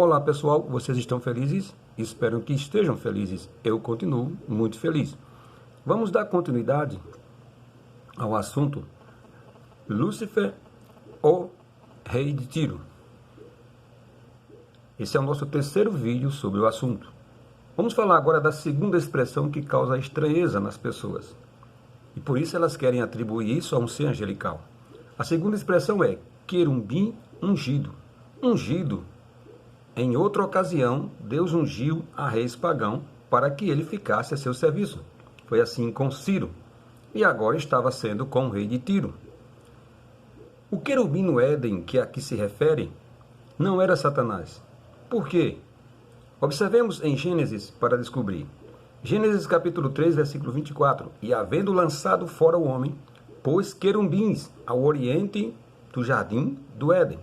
Olá pessoal, vocês estão felizes? Espero que estejam felizes. Eu continuo muito feliz. Vamos dar continuidade ao assunto Lúcifer, o rei de Tiro. Esse é o nosso terceiro vídeo sobre o assunto. Vamos falar agora da segunda expressão que causa estranheza nas pessoas. E por isso elas querem atribuir isso a um ser angelical. A segunda expressão é querubim ungido. Ungido. Em outra ocasião, Deus ungiu a reis pagão para que ele ficasse a seu serviço. Foi assim com Ciro. E agora estava sendo com o rei de Tiro. O querubim no Éden que aqui se refere não era Satanás. Por quê? Observemos em Gênesis para descobrir. Gênesis capítulo 3, versículo 24. E havendo lançado fora o homem, pôs querubins ao oriente do jardim do Éden,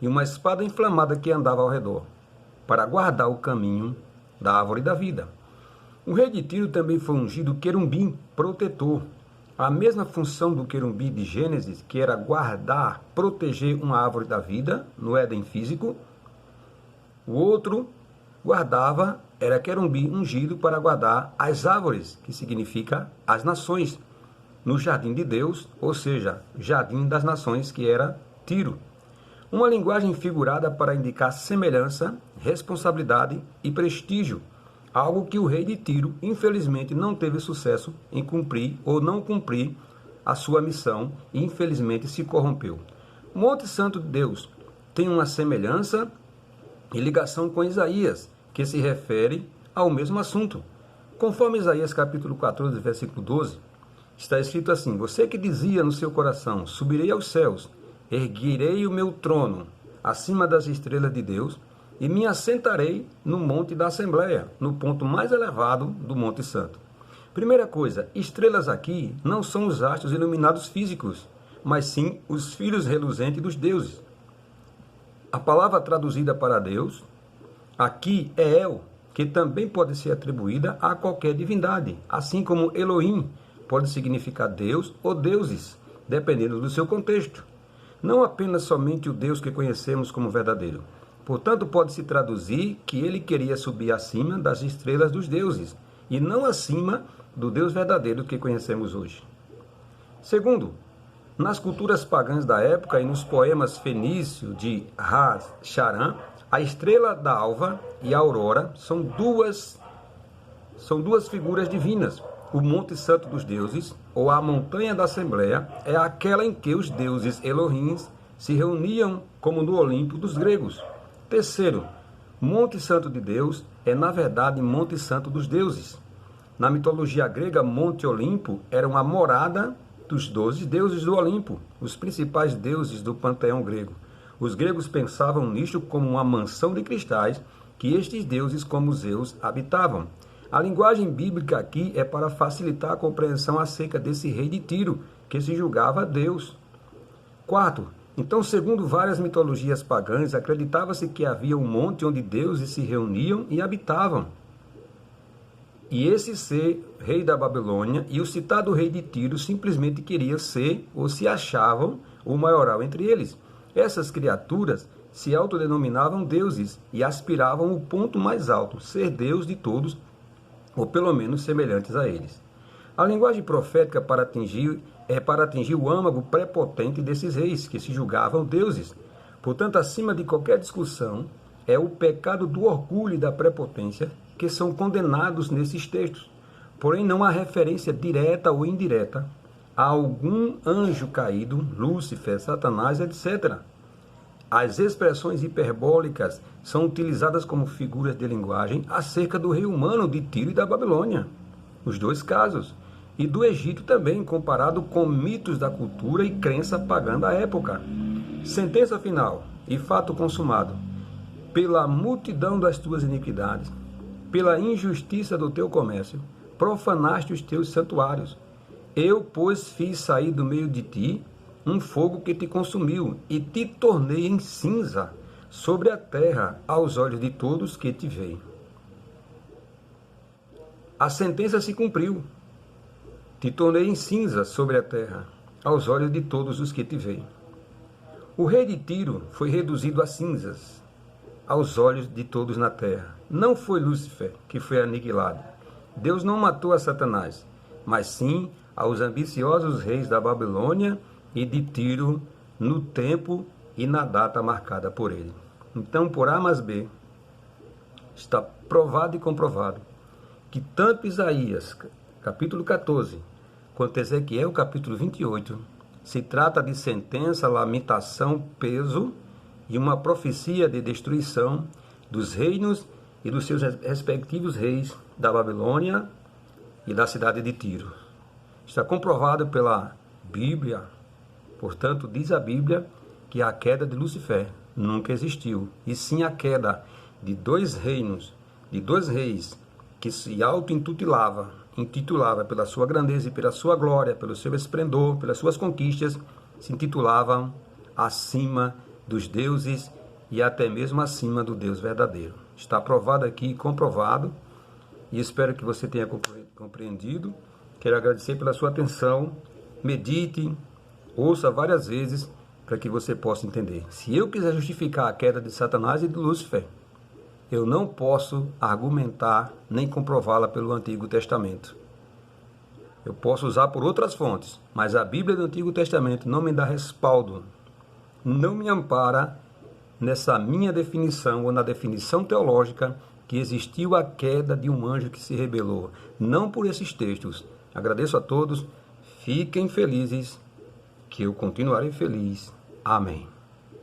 e uma espada inflamada que andava ao redor, para guardar o caminho da árvore da vida. O rei de Tiro também foi ungido querubim protetor, a mesma função do querubim de Gênesis, que era guardar, proteger uma árvore da vida, no Éden físico. O outro guardava, era querubim ungido para guardar as árvores, que significa as nações, no jardim de Deus, ou seja, jardim das nações, que era Tiro. Uma linguagem figurada para indicar semelhança, responsabilidade e prestígio, algo que o rei de Tiro, infelizmente, não teve sucesso em cumprir ou não cumprir a sua missão e, infelizmente, se corrompeu. O Monte Santo de Deus tem uma semelhança e ligação com Isaías, que se refere ao mesmo assunto. Conforme Isaías capítulo 14, versículo 12, está escrito assim: Você que dizia no seu coração, subirei aos céus, erguerei o meu trono acima das estrelas de Deus e me assentarei no monte da Assembleia, no ponto mais elevado do Monte Santo. Primeira coisa, estrelas aqui não são os astros iluminados físicos, mas sim os filhos reluzentes dos deuses. A palavra traduzida para Deus aqui é El, que também pode ser atribuída a qualquer divindade, assim como Elohim pode significar Deus ou deuses, dependendo do seu contexto. Não apenas somente o Deus que conhecemos como verdadeiro. Portanto, pode-se traduzir que ele queria subir acima das estrelas dos deuses, e não acima do Deus verdadeiro que conhecemos hoje. Segundo, nas culturas pagãs da época e nos poemas fenícios de Ras-Charan, a estrela da alva e a aurora são duas figuras divinas. O Monte Santo dos Deuses, ou a Montanha da Assembleia, é aquela em que os deuses Elohim se reuniam como no Olimpo dos gregos. Terceiro, Monte Santo de Deus é, na verdade, Monte Santo dos Deuses. Na mitologia grega, Monte Olimpo era uma morada dos 12 deuses do Olimpo, os principais deuses do panteão grego. Os gregos pensavam nisto como uma mansão de cristais que estes deuses, como Zeus, habitavam. A linguagem bíblica aqui é para facilitar a compreensão acerca desse rei de Tiro, que se julgava Deus. Quarto, então, segundo várias mitologias pagãs, acreditava-se que havia um monte onde deuses se reuniam e habitavam. E esse ser, rei da Babilônia, e o citado rei de Tiro simplesmente queria ser, ou se achavam, o maioral entre eles. Essas criaturas se autodenominavam deuses e aspiravam o ponto mais alto, ser Deus de todos, ou pelo menos semelhantes a eles. A linguagem profética para atingir o âmago prepotente desses reis, que se julgavam deuses. Portanto, acima de qualquer discussão, é o pecado do orgulho e da prepotência que são condenados nesses textos. Porém, não há referência direta ou indireta a algum anjo caído, Lúcifer, Satanás, etc. As expressões hiperbólicas são utilizadas como figuras de linguagem acerca do rei humano de Tiro e da Babilônia, nos dois casos, e do Egito também, comparado com mitos da cultura e crença pagã da época. Sentença final e fato consumado. Pela multidão das tuas iniquidades, pela injustiça do teu comércio, profanaste os teus santuários. Eu, pois, fiz sair do meio de ti um fogo que te consumiu, e te tornei em cinza sobre a terra aos olhos de todos que te veem. A sentença se cumpriu. Te tornei em cinza sobre a terra aos olhos de todos os que te veem. O rei de Tiro foi reduzido a cinzas, aos olhos de todos na terra. Não foi Lúcifer que foi aniquilado. Deus não matou a Satanás, mas sim aos ambiciosos reis da Babilônia e de Tiro, no tempo e na data marcada por ele. Então, por A mais B, está provado e comprovado que tanto Isaías, capítulo 14, quanto Ezequiel, capítulo 28, se trata de sentença, lamentação, peso e uma profecia de destruição dos reinos e dos seus respectivos reis da Babilônia e da cidade de Tiro. Está comprovado pela Bíblia. Portanto, diz a Bíblia que a queda de Lúcifer nunca existiu, e sim a queda de dois reinos, de dois reis que se auto-intitulava pela sua grandeza e pela sua glória, pelo seu esplendor, pelas suas conquistas, se intitulavam acima dos deuses e até mesmo acima do Deus verdadeiro. Está provado aqui e comprovado, e espero que você tenha compreendido. Quero agradecer pela sua atenção. Medite, ouça várias vezes para que você possa entender. Se eu quiser justificar a queda de Satanás e de Lúcifer, eu não posso argumentar nem comprová-la pelo Antigo Testamento. Eu posso usar por outras fontes, mas a Bíblia do Antigo Testamento não me dá respaldo, não me ampara nessa minha definição ou na definição teológica que existiu a queda de um anjo que se rebelou. Não por esses textos. Agradeço a todos, fiquem felizes, que eu continuarei feliz. Amém.